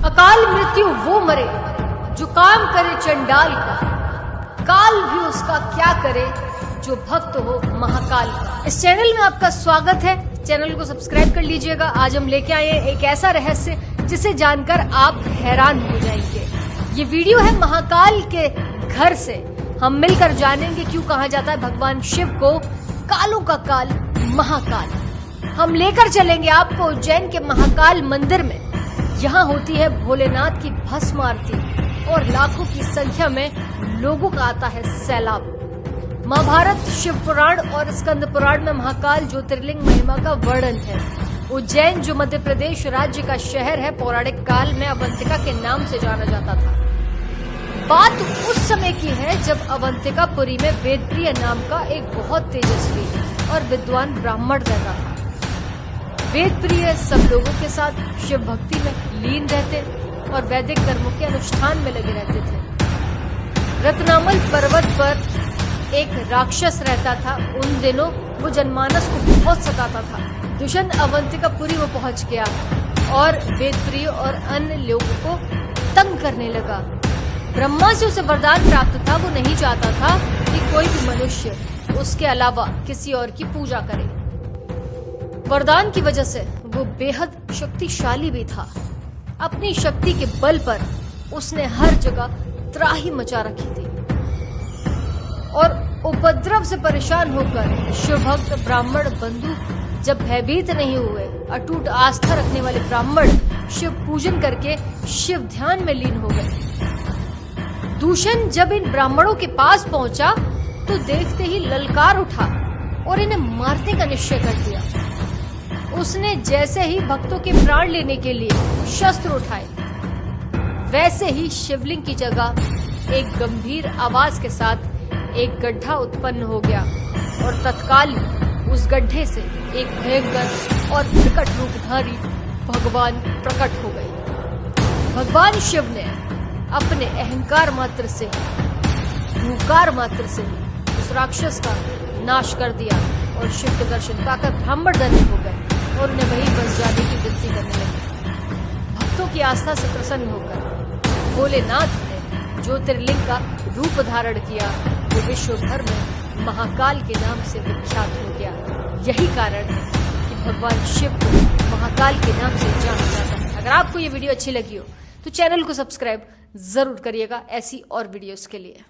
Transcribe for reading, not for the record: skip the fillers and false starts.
अकाल मृत्यु वो मरे जो काम करे चंडाल का, काल भी उसका क्या करे जो भक्त हो महाकाल का। इस चैनल में आपका स्वागत है, चैनल को सब्सक्राइब कर लीजिएगा। आज हम लेके आए हैं एक ऐसा रहस्य जिसे जानकर आप हैरान हो जाएंगे। ये वीडियो है महाकाल के घर से। हम मिलकर जानेंगे क्यों कहा जाता है भगवान शिव को कालों का काल महाकाल। हम लेकर चलेंगे आपको उज्जैन के महाकाल मंदिर में। यहाँ होती है भोलेनाथ की भस्म आरती और लाखों की संख्या में लोगों का आता है सैलाब। महाभारत, शिव पुराण और स्कंद पुराण में महाकाल ज्योतिर्लिंग महिमा का वर्णन है। उज्जैन जो मध्य प्रदेश राज्य का शहर है, पौराणिक काल में अवंतिका के नाम से जाना जाता था। बात उस समय की है जब अवंतिकापुरी में वेदप्रिय नाम का एक बहुत तेजस्वी और विद्वान ब्राह्मण रहता था। वेदप्रिय सब लोगों के साथ शिव भक्ति में लीन रहते और वैदिक कर्मों के अनुष्ठान में लगे रहते थे। रत्नामल पर्वत पर एक राक्षस रहता था। उन दिनों वो जनमानस को बहुत सताता था। दुष्यंत अवंतिकापुरी में पहुंच गया और वेदप्रिय और अन्य लोगों को तंग करने लगा। ब्रह्मा से उसे वरदान प्राप्त था। वो नहीं चाहता था कि कोई भी मनुष्य उसके अलावा किसी और की पूजा करे। वरदान की वजह से वो बेहद शक्तिशाली भी था। अपनी शक्ति के बल पर उसने हर जगह त्राही मचा रखी थी और उपद्रव से परेशान होकर शिव भक्त ब्राह्मण बंधु जब भयभीत नहीं हुए, अटूट आस्था रखने वाले ब्राह्मण शिव पूजन करके शिव ध्यान में लीन हो गए। दूषण जब इन ब्राह्मणों के पास पहुंचा तो देखते ही ललकार उठा और इन्हें मारने का निश्चय कर दिया। उसने जैसे ही भक्तों के प्राण लेने के लिए शस्त्र उठाए, वैसे ही शिवलिंग की जगह एक गंभीर आवाज के साथ एक गड्ढा उत्पन्न हो गया और तत्काल उस गड्ढे से एक भयंकर और विकट रूपधारी भगवान प्रकट हो गए। भगवान शिव ने अपने अहंकार मात्र से, हुंकार मात्र से उस राक्षस का नाश कर दिया और शिव के दर्शन पाकर ब्राह्मण धन्य हो गए और उन्हें वहीं बस जाने की विनती करने लगे। भक्तों की आस्था से प्रसन्न होकर भोलेनाथ ने ज्योतिर्लिंग का रूप धारण किया। वो विश्व भर में महाकाल के नाम से विख्यात हो गया। यही कारण है कि भगवान शिव को महाकाल के नाम से जाना जाता है। अगर आपको ये वीडियो अच्छी लगी हो तो चैनल को सब्सक्राइब जरूर करिएगा ऐसी और वीडियोस के लिए।